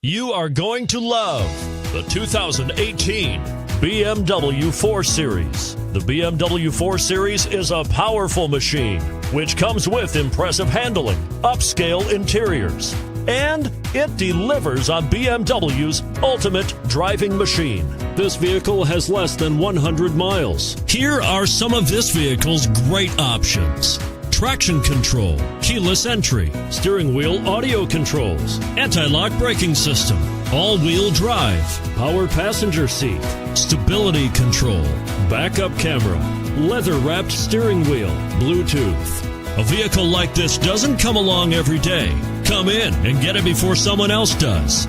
You are going to love the 2018 BMW 4 Series. The BMW 4 Series is a powerful machine, which comes with impressive handling, upscale interiors, and it delivers on BMW's ultimate driving machine. This vehicle has less than 100 miles. Here are some of this vehicle's great options: traction control, keyless entry, steering wheel audio controls, anti-lock braking system, all-wheel drive, power passenger seat, stability control, backup camera, leather-wrapped steering wheel, Bluetooth. A vehicle like this doesn't come along every day. Come in and get it before someone else does.